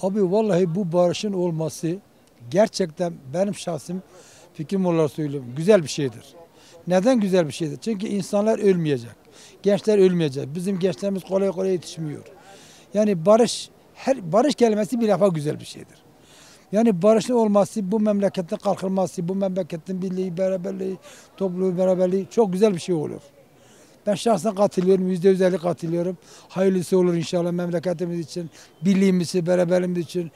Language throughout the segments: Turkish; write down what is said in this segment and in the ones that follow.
Abi vallahi bu barışın olması gerçekten benim şahsım fikrim olarak söylüyorum. Güzel bir şeydir. Neden güzel bir şeydir? Çünkü insanlar ölmeyecek. Gençler ölmeyecek. Bizim gençlerimiz kolay kolay yetişmiyor. Yani barış kelimesi bir defa güzel bir şeydir. Yani barışın olması, bu memleketin kalkınması, bu memleketin birliği, beraberliği, topluluğu, beraberliği çok güzel bir şey olur. Ben şahsen katılıyorum, %150 katılıyorum. Hayırlısı olur inşallah memleketimiz için, birliğimiz için, beraberliğimiz için.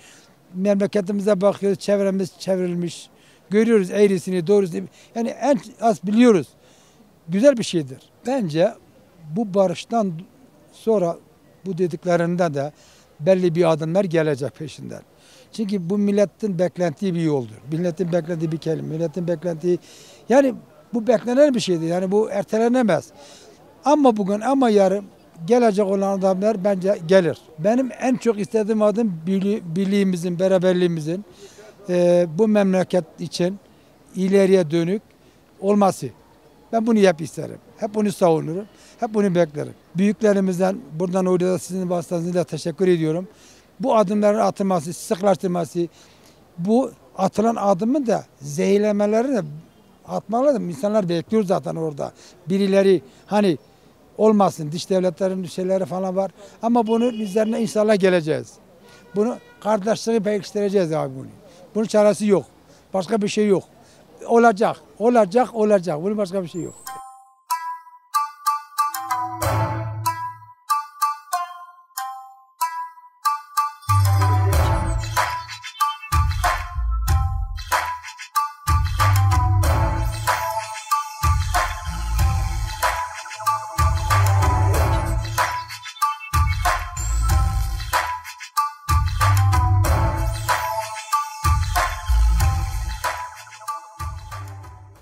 Memleketimize bakıyoruz, çevremiz çevrilmiş. Görüyoruz eğrisini, doğrusunu. Yani en az biliyoruz. Güzel bir şeydir. Bence bu barıştan sonra bu dediklerinde de belli bir adımlar gelecek peşinden. Çünkü bu milletin beklentiği bir yoldur. Milletin beklediği bir kelime, milletin beklentiği yani bu beklenen bir şeydir. Yani bu ertelenemez. Ama bugün ama yarın gelecek olan adamlar bence gelir. Benim en çok istediğim adım birliğimizin, beraberliğimizin bu memleket için ileriye dönük olması. Ben bunu hep isterim. Hep bunu savunurum. Hep bunu beklerim. Büyüklerimizden buradan orada sizin vasıtanızla teşekkür ediyorum. Bu adımların atılması, sıklaştırması, bu atılan adımın da zehirlemelerini de atmaları da insanlar bekliyor zaten orada. Birileri hani olmasın, dış devletlerin şeyleri falan var. Ama bunun üzerine inşallah geleceğiz. Bunu kardeşliği pekiştireceğiz abi bunu. Bunun çaresi yok. Başka bir şey yok. Olacak, olacak, olacak. Bunun başka bir şey yok.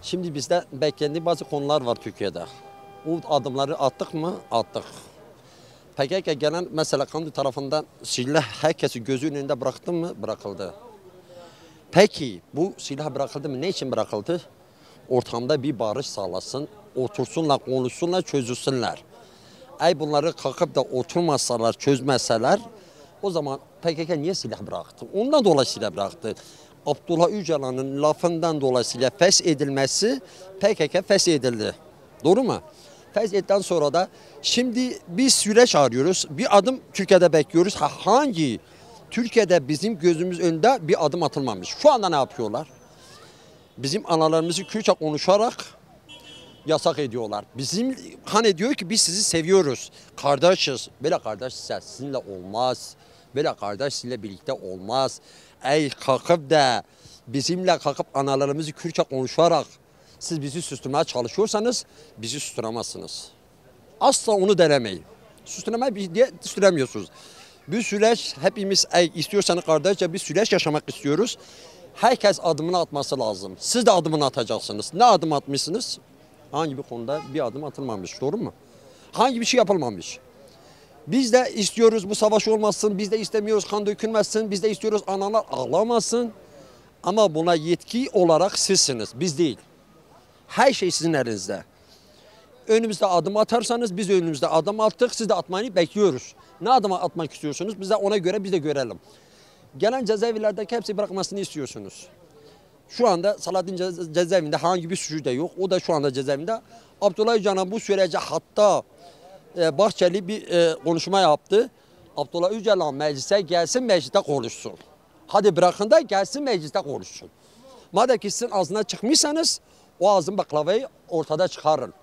Şimdi bizde beklendiği bazı konular var Türkiye'de. O adımları attık mı? Attık. PKK gelen mesela Kandil tarafından silah herkesi gözünün önünde bıraktı mı? Bırakıldı. Peki bu silah bırakıldı mı? Ne için bırakıldı? Ortamda bir barış sağlasın, otursunlar, konuşsunlar, çözülsünler. Bunları kalkıp da oturmasalar, çözmeseler o zaman PKK niye silah bıraktı? Ondan dolayı silah bıraktı. Abdullah Öcalan'ın lafından dolayısıyla feshedilmesi PKK feshedildi. Doğru mu? Feshedildikten sonra da şimdi bir süreç arıyoruz. Bir adım Türkiye'de bekliyoruz. Hangi? Türkiye'de bizim gözümüz önünde bir adım atılmamış. Şu anda ne yapıyorlar? Bizim analarımızı Kürtçe konuşarak yasak ediyorlar. Bizim hani diyor ki biz sizi seviyoruz. Kardeşiz. Böyle kardeş sizinle olmaz. Böyle kardeş sizinle birlikte olmaz. Kalkıp da bizimle kalkıp analarımızı Kürtçe konuşarak siz bizi susturmaya çalışıyorsanız bizi susturamazsınız. Asla onu denemeyin. Susturmayı diye susturmuyorsunuz. Bir süreç hepimiz istiyorsanız kardeşçe bir süreç yaşamak istiyoruz. Herkes adımını atması lazım. Siz de adımını atacaksınız. Ne adım atmışsınız? Hangi bir konuda bir adım atılmamış. Doğru mu? Hangi bir şey yapılmamış? Biz de istiyoruz bu savaş olmasın, biz de istemiyoruz kan dökülmesin, biz de istiyoruz analar ağlamasın. Ama buna yetki olarak sizsiniz, biz değil. Her şey sizin elinizde. Önümüzde adım atarsanız biz önümüzde adım attık, siz de atmayı bekliyoruz. Ne adım atmak istiyorsunuz? Biz de ona göre biz de görelim. Gelen cezaevlerdeki hepsi bırakmasını istiyorsunuz. Şu anda Salatin cezaevinde hangi bir suçu da yok. O da şu anda cezaevinde. Abdullah Öcalan bu sürece hatta Bahçeli bir konuşma yaptı. Abdullah Öcalan meclise gelsin, mecliste konuşsun. Hadi bırakın da gelsin mecliste konuşsun. Madem ki sizin ağzına çıkmışsanız o ağzın baklavayı ortada çıkarın.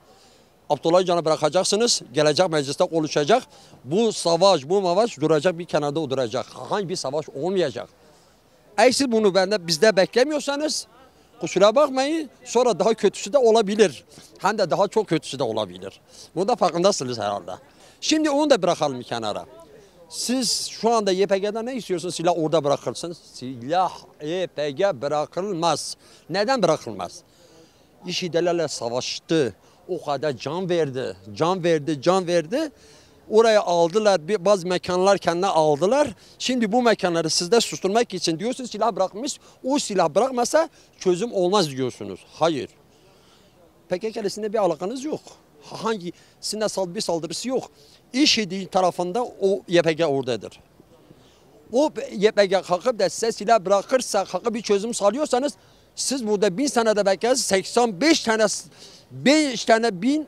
Abdullah Öcalan'ı bırakacaksınız, gelecek mecliste konuşacak. Bu savaş, bu mavaş duracak, bir kenarda duracak. Hangi bir savaş olmayacak. Siz bunu bizde beklemiyorsanız kusura bakmayın, sonra daha kötüsü de olabilir. Hem de daha çok kötüsü de olabilir. Bunu da farkındasınız herhalde. Şimdi onu da bırakalım bir kenara. Siz şu anda YPG'den ne istiyorsunuz? Silah orada bırakılsın. Silah YPG bırakılmaz. Neden bırakılmaz? İŞİD'lerle savaştı. O kadar can verdi. Can verdi. Oraya aldılar, bazı mekanlar kendine aldılar. Şimdi bu mekanları sizde susturmak için diyorsunuz silah bırakmış. O silah bırakmasa çözüm olmaz diyorsunuz. Hayır. PKK'lisinde bir alakanız yok. Hangisinde bir saldırısı yok. İŞİD tarafında o YPG oradadır. O YPG kalkıp da size silah bırakırsa, kalkıp bir çözüm sağlıyorsanız siz burada 1000 senede beklersiniz, 85 tane 5 tane 1000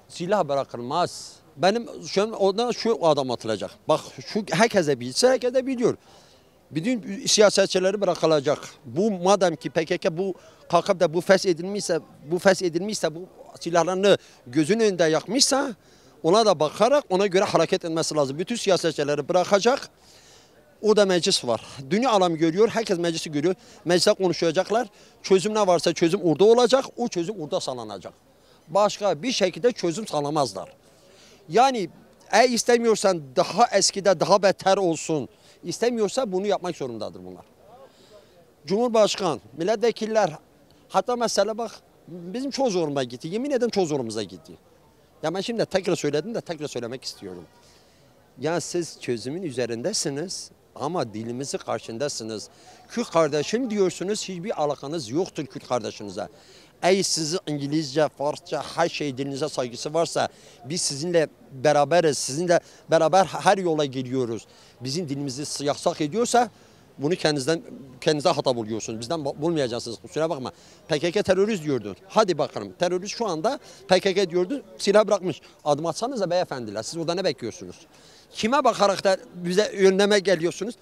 silah bırakılmaz. Benim şu adam atılacak. Bak şu herkese bilse herkese biliyor. Bütün siyasetçileri bırakılacak. Bu madem ki PKK bu kalkıp da bu feshedilmişse bu silahlarını gözünün önünde yakmışsa ona da bakarak ona göre hareket etmesi lazım. Bütün siyasetçileri bırakacak. O da meclis var. Dünya alamı görüyor. Herkes meclisi görüyor. Meclise konuşacaklar. Çözüm ne varsa çözüm orada olacak. O çözüm orada sağlanacak. Başka bir şekilde çözüm sağlamazlar. Yani istemiyorsan daha eskide daha beter olsun. İstemiyorsa bunu yapmak zorundadır bunlar. Cumhurbaşkanı, milletvekiller, hatta mesela bak bizim çok zoruma gitti. Yemin ederim çok zorumuza gitti. Ya ben şimdi tekrar söyledim de tekrar söylemek istiyorum. Ya siz çözümün üzerindesiniz ama dilimizi karşındasınız. Kürt kardeşim diyorsunuz, hiçbir alakanız yoktur Kürt kardeşinize. Sizi İngilizce, Farsça, her şey dilinize saygısı varsa biz sizinle beraberiz, sizinle beraber her yola geliyoruz. Bizim dilimizi yasak ediyorsa bunu kendinize hata buluyorsunuz. Bizden bulmayacaksınız. Kusura bakma. PKK terörist diyordun. Hadi bakalım. Terörist şu anda PKK diyordu. Silah bırakmış. Adım atsanıza beyefendiler. Siz orada ne bekliyorsunuz? Kime bakarak da bize önleme geliyorsunuz?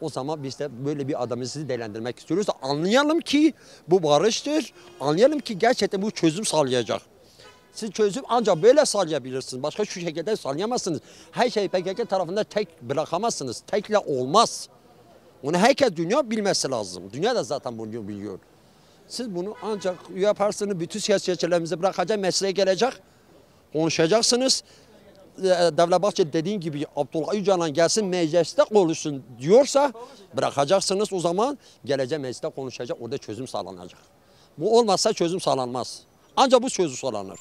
O zaman biz de böyle bir adamı sizi değerlendirmek istiyoruz. Anlayalım ki bu barıştır. Anlayalım ki gerçekten bu çözüm sağlayacak. Siz çözüm ancak böyle sağlayabilirsiniz. Başka şu şekilde sağlayamazsınız. Her şeyi PKK tarafında tek bırakamazsınız. Tekle olmaz. Onu herkes dünya bilmesi lazım. Dünya da zaten bunu biliyor. Siz bunu ancak yaparsınız. Bütün siyasetçilerimizi bırakacak, mesleğe gelecek. Konuşacaksınız. Devlet Bahçeli dediğin gibi Abdullah Öcalan gelsin mecliste konuşsun diyorsa bırakacaksınız, o zaman gelecek mecliste konuşacak, orada çözüm sağlanacak. Bu olmazsa çözüm sağlanmaz. Ancak bu çözüm sağlanır.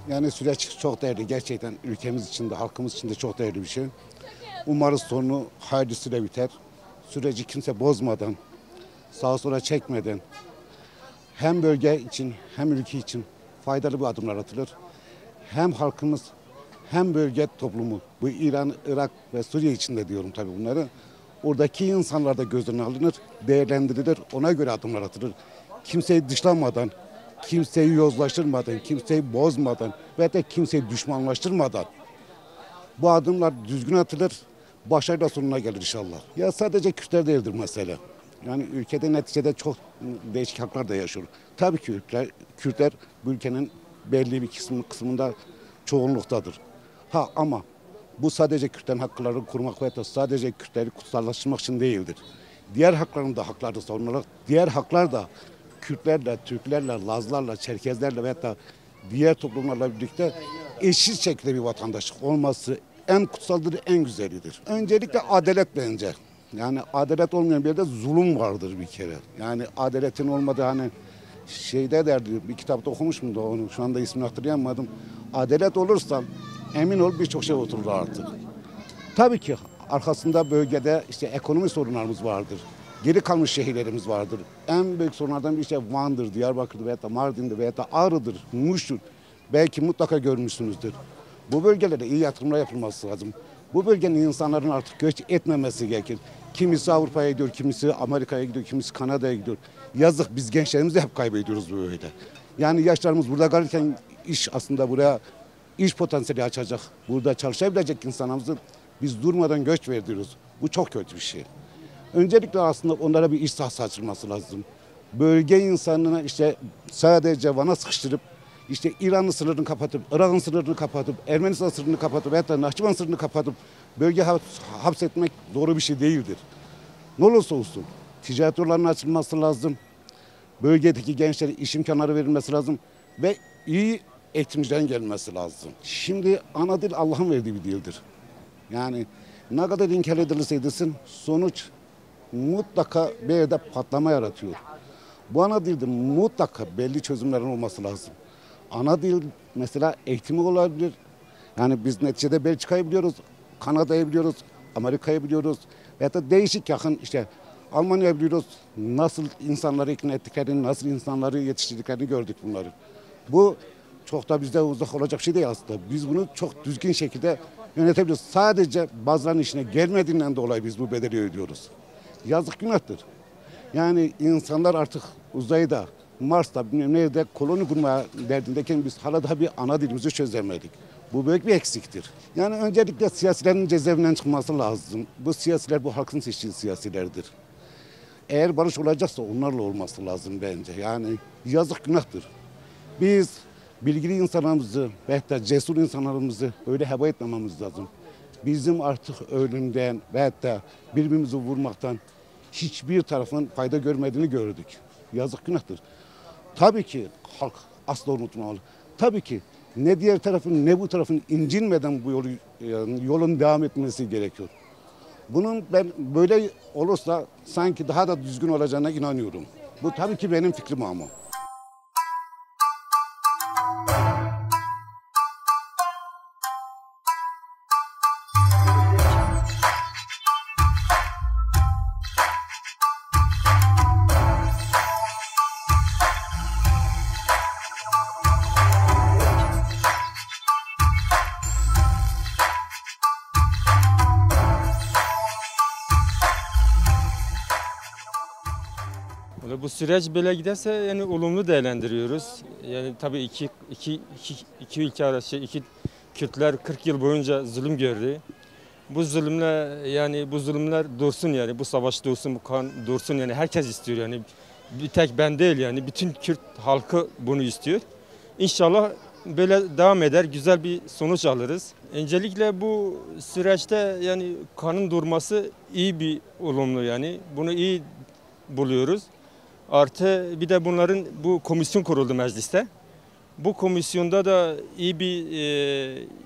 Yani süreç çok değerli. Gerçekten ülkemiz için de halkımız için de çok değerli bir şey. Umarız sonu hayırlısıyla biter. Süreci kimse bozmadan, sağa sola çekmeden hem bölge için hem ülke için faydalı bir adımlar atılır. Hem halkımız hem bölge toplumu, bu İran, Irak ve Suriye için de diyorum tabii bunları. Oradaki insanlar da göz önüne alınır, değerlendirilir, ona göre adımlar atılır. Kimseyi dışlanmadan, kimseyi yozlaştırmadan, kimseyi bozmadan ve de kimseyi düşmanlaştırmadan bu adımlar düzgün atılır, başarıyla sonuna gelir inşallah. Ya sadece Kürtler değildir mesele. Yani ülkede neticede çok değişik haklar da yaşıyor. Tabii ki Kürtler bu ülkenin belli bir kısmında çoğunluktadır. Ama bu sadece Kürtlerin haklarını korumak ve sadece Kürtleri kutsallaştırmak için değildir. Diğer hakların da hakları savunarak, diğer haklar da Kürtlerle, Türklerle, Lazlarla, Çerkezlerle ve hatta diğer toplumlarla birlikte eşit şekilde bir vatandaşlık olması en kutsaldır, en güzelidir. Öncelikle adalet bence. Yani adalet olmayan bir yerde zulüm vardır bir kere. Yani adaletin olmadığı hani şeyde derdi, bir kitapta okumuşum da onu, şu anda ismini hatırlayamadım. Adalet olursa emin ol birçok şey oturur artık. Tabii ki arkasında bölgede işte ekonomi sorunlarımız vardır. Geri kalmış şehirlerimiz vardır. En büyük sorunlardan bir şey Van'dır, Diyarbakır'dır veya da Mardin'dir veya da Ağrı'dır, Muş'tur. Belki mutlaka görmüşsünüzdür. Bu bölgelere iyi yatırımlar yapılması lazım. Bu bölgenin insanların artık göç etmemesi gerekir. Kimisi Avrupa'ya gidiyor, kimisi Amerika'ya gidiyor, kimisi Kanada'ya gidiyor. Yazık, biz gençlerimizi hep kaybediyoruz böyle. Yani yaşlarımız burada kalırken iş aslında buraya iş potansiyeli açacak. Burada çalışabilecek insanlarımızı biz durmadan göç veriyoruz. Bu çok kötü bir şey. Öncelikle aslında onlara bir iş sahası açılması lazım. Bölge insanına işte sadece Van'a sıkıştırıp işte İran'ın sınırını kapatıp, Irak'ın sınırını kapatıp, Ermenistan sınırını kapatıp veya da Nahçıvan sınırını kapatıp bölge hapsetmek doğru bir şey değildir. Ne olursa olsun ticaret yollarının açılması lazım. Bölgedeki gençlere iş imkanları verilmesi lazım ve iyi eğitimcilerin gelmesi lazım. Şimdi ana dil Allah'ın verdiği bir dildir. Yani ne kadar inkar edilirse edilsin sonuç mutlaka bir yerde patlama yaratıyor. Bu ana dilde mutlaka belli çözümlerin olması lazım. Ana dil mesela eğitimi olabilir. Yani biz neticede Belçika'yı biliyoruz, Kanada'yı biliyoruz, Amerika'yı biliyoruz. Veya da değişik yakın işte Almanya'yı biliyoruz. Nasıl insanları ikna ettiklerini, nasıl insanları yetiştirdiklerini gördük bunları. Bu çok da bizde uzak olacak şey değil aslında. Biz bunu çok düzgün şekilde yönetebiliyoruz. Sadece bazılarının işine gelmediğinden dolayı biz bu bedeli ödüyoruz. Yazık günahtır. Yani insanlar artık uzayda, Mars'ta, bilmem nerede koloni kurmaya derdindeyken biz hala daha bir ana dilimizi çözemedik. Bu büyük bir eksiktir. Yani öncelikle siyasilerin cezaevinden çıkması lazım. Bu siyasiler bu halkın seçtiği siyasilerdir. Eğer barış olacaksa onlarla olması lazım bence. Yani yazık günahtır. Biz bilgili insanlarımızı ve da cesur insanlarımızı öyle heba etmememiz lazım. Bizim artık ölümden ve da birbirimizi vurmaktan hiçbir tarafın fayda görmediğini gördük. Yazık günahtır. Tabii ki halk asla unutmamalı. Tabii ki ne diğer tarafın ne bu tarafın incinmeden bu yolun devam etmesi gerekiyor. Bunun ben böyle olursa sanki daha da düzgün olacağına inanıyorum. Bu tabii ki benim fikrim ama. Bu süreç böyle giderse yani olumlu değerlendiriyoruz. Yani tabii iki ülke arası, iki Kürtler 40 yıl boyunca zulüm gördü. Bu zulümler yani bu zulümler dursun yani bu savaş dursun, bu kan dursun yani herkes istiyor yani. Bir tek ben değil yani bütün Kürt halkı bunu istiyor. İnşallah böyle devam eder, güzel bir sonuç alırız. Öncelikle bu süreçte yani kanın durması iyi bir olumlu yani. Bunu iyi buluyoruz. Artı bir de bunların bu komisyon kuruldu mecliste. Bu komisyonda da iyi bir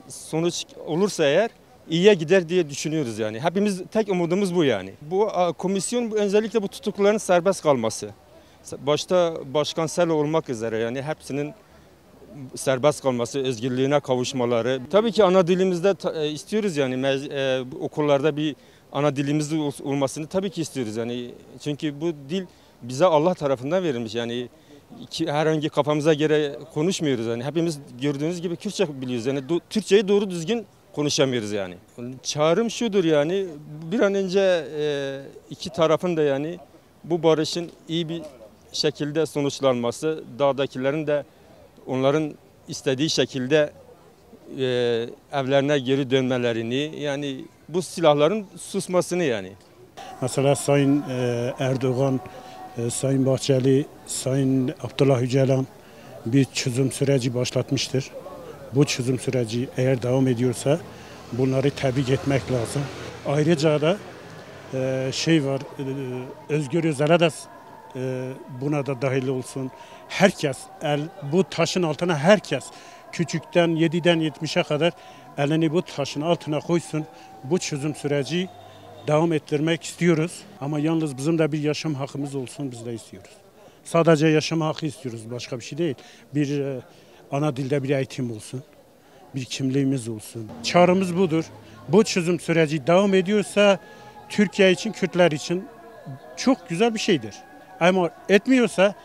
sonuç olursa eğer iyiye gider diye düşünüyoruz yani. Hepimiz tek umudumuz bu yani. Bu komisyon özellikle bu tutukluların serbest kalması. Başta Başkan Selo olmak üzere yani hepsinin serbest kalması, özgürlüğüne kavuşmaları. Tabii ki ana dilimizde istiyoruz yani okullarda bir ana dilimiz olmasını tabii ki istiyoruz yani. Çünkü bu dil bize Allah tarafından verilmiş yani herhangi kafamıza göre konuşmuyoruz yani hepimiz gördüğünüz gibi Kürtçe biliyoruz yani Türkçeyi doğru düzgün konuşamıyoruz yani. Çağrım şudur yani bir an önce iki tarafın da yani bu barışın iyi bir şekilde sonuçlanması, dağdakilerin de onların istediği şekilde evlerine geri dönmelerini yani bu silahların susmasını yani. Mesela Sayın Erdoğan, Sayın Bahçeli, Sayın Abdullah Öcalan bir çözüm süreci başlatmıştır. Bu çözüm süreci eğer devam ediyorsa bunları tebrik etmek lazım. Ayrıca da şey var, Özgür Özel'e de buna da dahil olsun. Herkes, bu taşın altına herkes, küçükten 7'den 70'e kadar elini bu taşın altına koysun. Bu çözüm süreci devam ettirmek istiyoruz. Ama yalnız bizim de bir yaşam hakkımız olsun, biz de istiyoruz. Sadece yaşam hakkı istiyoruz, başka bir şey değil. Bir ana dilde bir eğitim olsun, bir kimliğimiz olsun. Çağrımız budur. Bu çözüm süreci devam ediyorsa Türkiye için, Kürtler için çok güzel bir şeydir. Ama etmiyorsa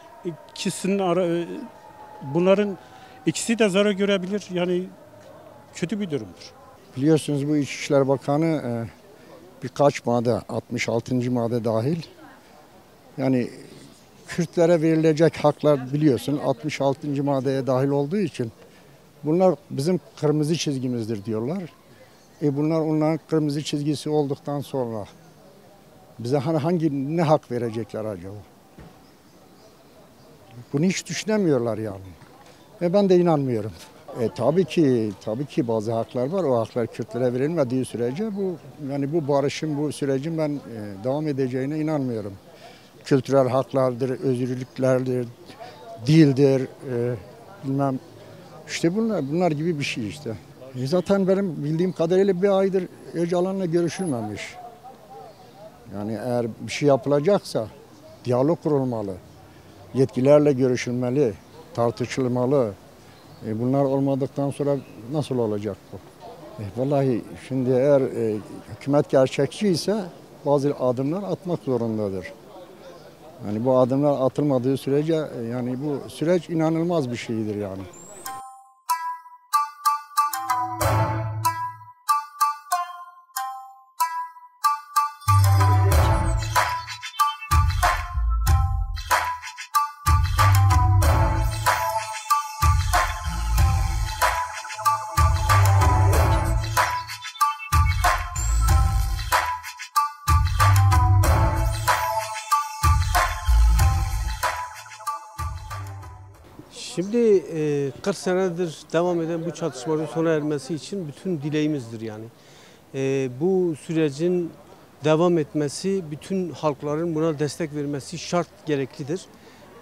bunların ikisi de zarar görebilir. Yani kötü bir durumdur. Biliyorsunuz bu İçişleri Bakanı birkaç madde, 66. madde dahil. Yani Kürtlere verilecek haklar biliyorsun 66. maddeye dahil olduğu için bunlar bizim kırmızı çizgimizdir diyorlar. Bunlar onların kırmızı çizgisi olduktan sonra bize ne hak verecekler acaba? Bunu hiç düşünemiyorlar yani. Ben de inanmıyorum. Tabii ki bazı haklar var. O haklar Kürtlere verilmediği sürece bu barışın, bu sürecin ben devam edeceğine inanmıyorum. Kültürel haklardır, özgürlüklerdir, dildir, bilmem. İşte bunlar gibi bir şey işte. Zaten benim bildiğim kadarıyla bir aydır Öcalan'la görüşülmemiş. Yani eğer bir şey yapılacaksa diyalog kurulmalı. Yetkililerle görüşülmeli, tartışılmalı. Bunlar olmadıktan sonra nasıl olacak bu? Vallahi şimdi eğer hükümet gerçekçi ise bazı adımlar atmak zorundadır. Yani bu adımlar atılmadığı sürece yani bu süreç inanılmaz bir şeydir yani. Şimdi 40 senedir devam eden bu çatışmanın sona ermesi için bütün dileğimizdir yani. Bu sürecin devam etmesi, bütün halkların buna destek vermesi şart gereklidir.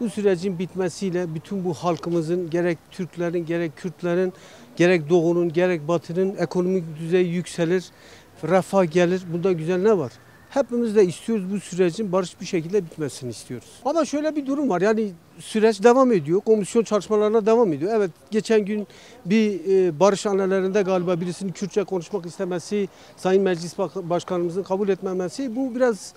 Bu sürecin bitmesiyle bütün bu halkımızın gerek Türklerin, gerek Kürtlerin, gerek Doğu'nun, gerek Batı'nın ekonomik düzeyi yükselir, refah gelir. Bunda güzel ne var? Hepimiz de istiyoruz bu sürecin barış bir şekilde bitmesini istiyoruz. Ama şöyle bir durum var yani süreç devam ediyor. Komisyon çalışmalarına devam ediyor. Evet geçen gün bir barış annelerinde galiba birisinin Kürtçe konuşmak istemesi, Sayın Meclis Başkanımızın kabul etmemesi bu biraz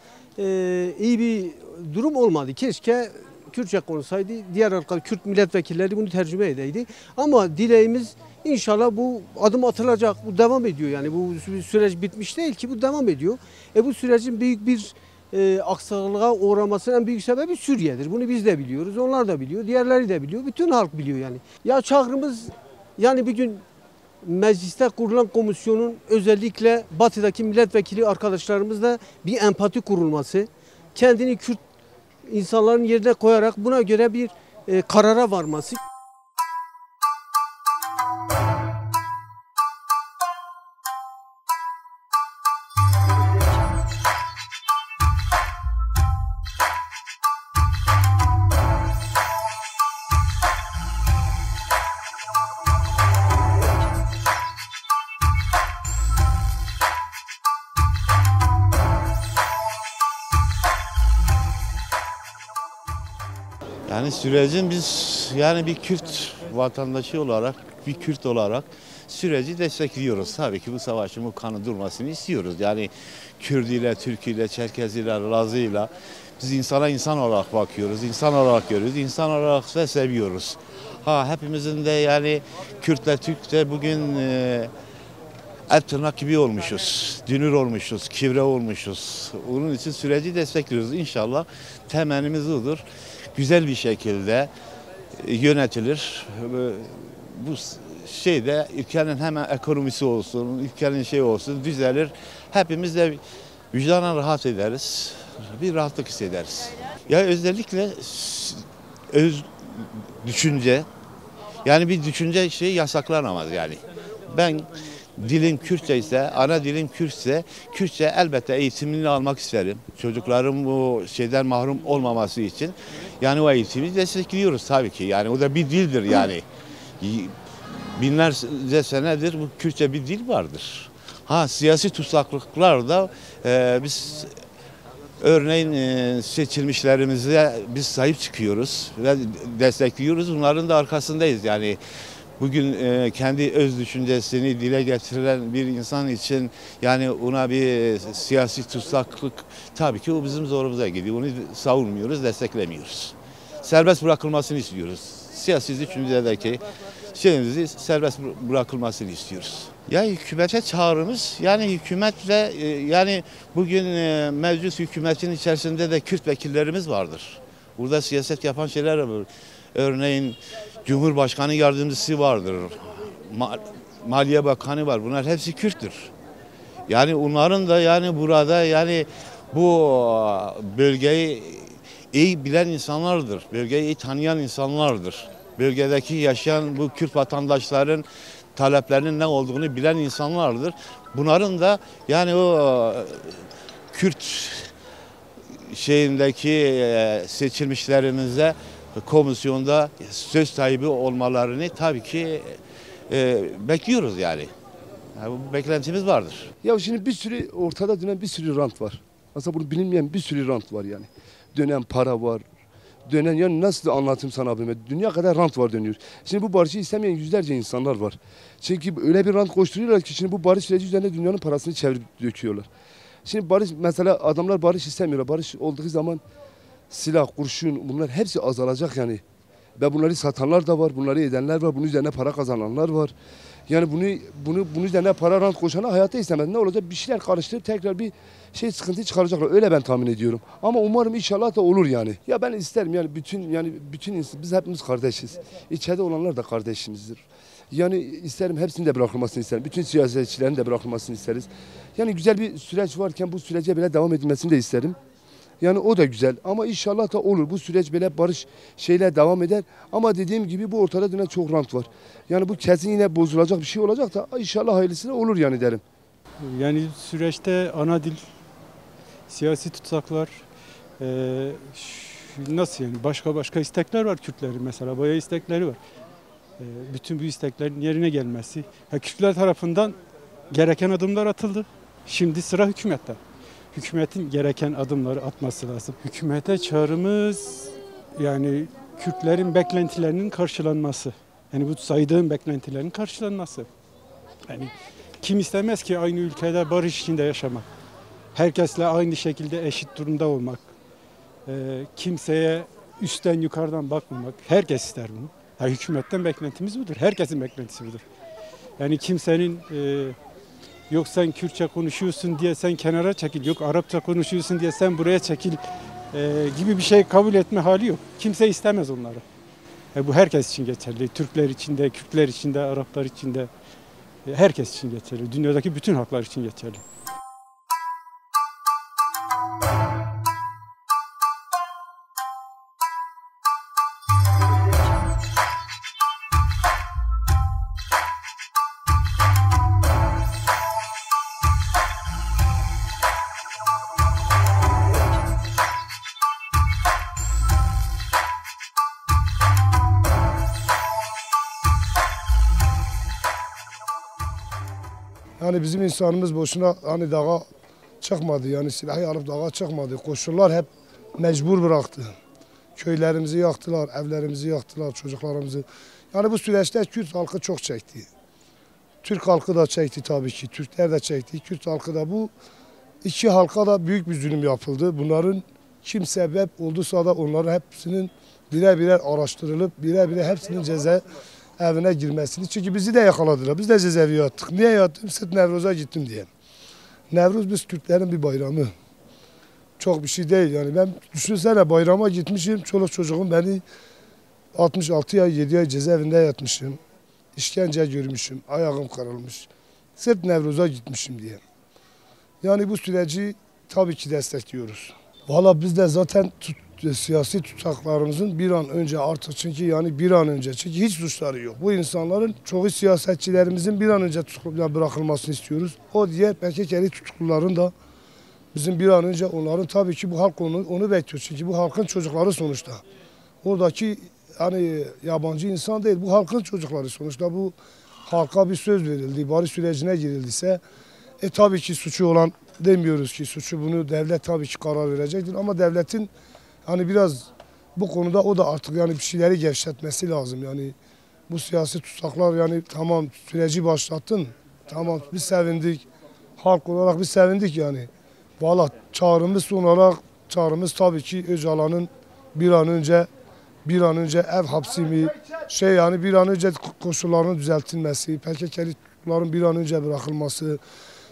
iyi bir durum olmadı. Keşke Kürtçe konuşsaydı, diğer Kürt milletvekilleri bunu tercüme edeydi. Ama dileğimiz İnşallah bu adım atılacak, bu devam ediyor yani bu süreç bitmiş değil ki bu devam ediyor. Bu sürecin büyük bir aksaklığa uğramasının en büyük sebebi Suriye'dir. Bunu biz de biliyoruz, onlar da biliyor, diğerleri de biliyor, bütün halk biliyor yani. Ya çağrımız yani bir gün mecliste kurulan komisyonun özellikle Batı'daki milletvekili arkadaşlarımızla bir empati kurulması, kendini Kürt insanların yerine koyarak buna göre bir karara varması. Yani sürecin biz yani bir Kürt vatandaşı olarak, bir Kürt olarak süreci destekliyoruz. Tabii ki bu savaşın bu kanı durmasını istiyoruz. Yani Kürdüyle, Türküyle, Çerkeziyle, Lazıyla biz insana insan olarak bakıyoruz, insan olarak görüyoruz, insan olarak da seviyoruz. Hepimizin de yani Kürtle, Türk'te bugün et tırnak gibi olmuşuz, dünür olmuşuz, kivre olmuşuz. Onun için süreci destekliyoruz. İnşallah temennimiz odur. Güzel bir şekilde yönetilir. Bu şeyde ülkenin hemen ekonomisi olsun, ülkenin şey olsun düzelir. Hepimiz de vicdanen rahat ederiz. Bir rahatlık hissederiz. Ya özellikle düşünce yani bir düşünce şeyi yasaklanamaz yani. Ben dilim Kürtçe ise, ana dilim Kürtçe, Kürtçe elbette eğitimini almak isterim. Çocukların bu şeyden mahrum olmaması için. Yani o eğitimi destekliyoruz tabii ki. Yani o da bir dildir yani. Binlerce senedir bu Kürtçe bir dil vardır. Siyasi tutsaklıklarda biz örneğin seçilmişlerimize biz sahip çıkıyoruz ve destekliyoruz. Bunların da arkasındayız yani. Bugün kendi öz düşüncesini dile getiren bir insan için yani ona bir siyasi tutsaklık tabii ki o bizim zorumuza gidiyor. Onu savunmuyoruz, desteklemiyoruz. Serbest bırakılmasını istiyoruz. Siyasi düşüncedeki şeyimizi serbest bırakılmasını istiyoruz. Ya hükümete çağrımız yani hükümetle yani bugün mevcut hükümetin içerisinde de Kürt vekillerimiz vardır. Burada siyaset yapan şeyler var. Örneğin Cumhurbaşkanı yardımcısı vardır. Maliye Bakanı var. Bunlar hepsi Kürttür. Yani onların da yani burada yani bu bölgeyi iyi bilen insanlardır. Bölgeyi iyi tanıyan insanlardır. Bölgedeki yaşayan bu Kürt vatandaşların taleplerinin ne olduğunu bilen insanlardır. Bunların da yani o Kürt şeyindeki seçilmişlerimize komisyonda söz sahibi olmalarını tabii ki bekliyoruz yani. Bu beklentimiz vardır. Ya şimdi bir sürü ortada dönen bir sürü rant var. Aslında bunu bilinmeyen bir sürü rant var yani. Dönen para var. Dönen yani nasıl anlatayım sana abime? Dünya kadar rant var dönüyor. Şimdi bu barışı istemeyen yüzlerce insanlar var. Çünkü öyle bir rant koşturuyorlar ki şimdi bu barış süreci üzerine dünyanın parasını çevirip döküyorlar. Şimdi barış mesela adamlar barış istemiyorlar. Barış olduğu zaman silah, kurşun bunlar hepsi azalacak yani. Ve bunları satanlar da var, bunları edenler var, bunun üzerine para kazananlar var. Yani bunun üzerine para rant koşana hayatta istemez. Ne olacak? Bir şeyler karıştırıp tekrar bir sıkıntı çıkaracaklar. Öyle ben tahmin ediyorum. Ama umarım inşallah da olur yani. Ya ben isterim yani bütün insan, biz hepimiz kardeşiz. İçeride olanlar da kardeşimizdir. Yani isterim hepsinin de bırakılmasını isterim. Bütün siyasetçilerin de bırakılmasını isteriz. Yani güzel bir süreç varken bu sürece bile devam edilmesini de isterim. Yani o da güzel ama inşallah da olur. Bu süreç böyle barış devam eder. Ama dediğim gibi bu ortada dönen çok rant var. Yani bu kesin yine bozulacak bir şey olacak da inşallah hayırlısı olur yani derim. Yani süreçte ana dil, siyasi tutsaklar, nasıl yani başka istekler var Kürtlerin mesela bayağı istekleri var. Bütün bu isteklerin yerine gelmesi. Kürtler tarafından gereken adımlar atıldı. Şimdi sıra hükümette. Hükümetin gereken adımları atması lazım. Hükümete çağrımız yani Kürtlerin beklentilerinin karşılanması. Yani bu saydığım beklentilerin karşılanması. Yani kim istemez ki aynı ülkede barış içinde yaşamak. Herkesle aynı şekilde eşit durumda olmak. Kimseye üstten yukarıdan bakmamak. Herkes ister bunu. Yani hükümetten beklentimiz budur. Herkesin beklentisi budur. Yani kimsenin yok sen Kürtçe konuşuyorsun diye sen kenara çekil, yok Arapça konuşuyorsun diye sen buraya çekil gibi bir şey kabul etme hali yok. Kimse istemez onları. Bu herkes için geçerli. Türkler için de, Kürtler için de, Araplar için de, herkes için geçerli. Dünyadaki bütün halklar için geçerli. Yani bizim insanımız boşuna hani dağa çıkmadı. Yani silahı alıp dağa çıkmadı. Koşullar hep mecbur bıraktı. Köylerimizi yaktılar, evlerimizi yaktılar, çocuklarımızı. Yani bu süreçte Kürt halkı çok çekti. Türk halkı da çekti tabii ki. Türkler de çekti. Kürt halkı da bu iki halka da büyük bir zulüm yapıldı. Bunların kim sebep olduysa da onların hepsinin birer birer araştırılıp birer birer hepsinin ceza evine girmesini. Çünkü bizi de yakaladılar. Biz de cezaevine yattık. Niye yattım? Sırf Nevruz'a gittim diye. Nevruz biz Kürtlerin bir bayramı. Çok bir şey değil yani. Ben düşünsene bayrama gitmişim. Çoluk çocuğum beni 66 ay 7 ay cezaevinde yatmışım. İşkence görmüşüm. Ayağım kırılmış. Sırf Nevruz'a gitmişim diye. Yani bu süreci tabii ki destekliyoruz. Valla biz de zaten siyasi tutsaklarımızın bir an önce artık çünkü hiç suçları yok. Bu insanların çoğu siyasetçilerimizin bir an önce bırakılmasını istiyoruz. O diğer PKK'li tutukluların da bizim bir an önce onların tabii ki bu halk onu bekliyor. Çünkü bu halkın çocukları sonuçta. Oradaki hani yabancı insan değil bu halkın çocukları sonuçta bu halka bir söz verildi. Barış sürecine girildiyse tabii ki suçu olan demiyoruz ki suçu bunu devlet tabii ki karar verecektir ama devletin hani biraz bu konuda o da artık yani bir şeyleri gevşetmesi lazım. Yani bu siyasi tutsaklar yani tamam süreci başlattın. Tamam biz sevindik. Halk olarak biz sevindik yani. Valla çağrımız tabii ki Öcalan'ın bir an önce ev hapsi mi yani bir an önce koşullarının düzeltilmesi, PKK'li tutukluların bir an önce bırakılması,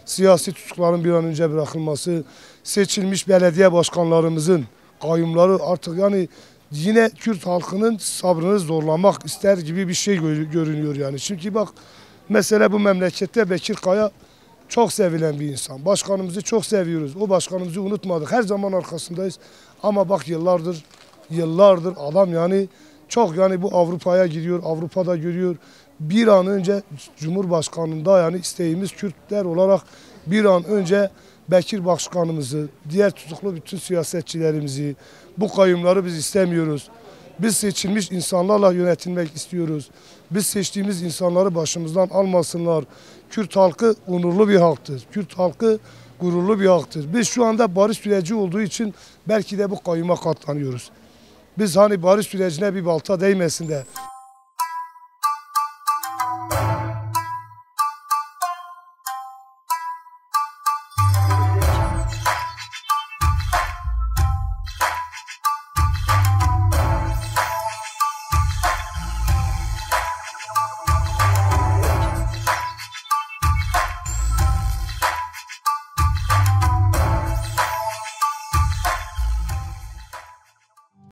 siyasi tutukluların bir an önce bırakılması, seçilmiş belediye başkanlarımızın kayyumları artık yani yine Kürt halkının sabrını zorlamak ister gibi bir şey görünüyor yani. Çünkü bak mesela bu memlekette Bekir Kaya çok sevilen bir insan. Başkanımızı çok seviyoruz. O başkanımızı unutmadık. Her zaman arkasındayız. Ama bak yıllardır adam yani çok yani bu Avrupa'ya gidiyor. Avrupa'da görüyor. Bir an önce Cumhurbaşkanı'nda yani isteğimiz Kürtler olarak bir an önce Bekir Başkanımızı, diğer tutuklu bütün siyasetçilerimizi, bu kayyumları biz istemiyoruz. Biz seçilmiş insanlarla yönetilmek istiyoruz. Biz seçtiğimiz insanları başımızdan almasınlar. Kürt halkı onurlu bir halktır. Kürt halkı gururlu bir haktır. Biz şu anda barış süreci olduğu için belki de bu kayyuma katlanıyoruz. Biz hani barış sürecine bir balta değmesin de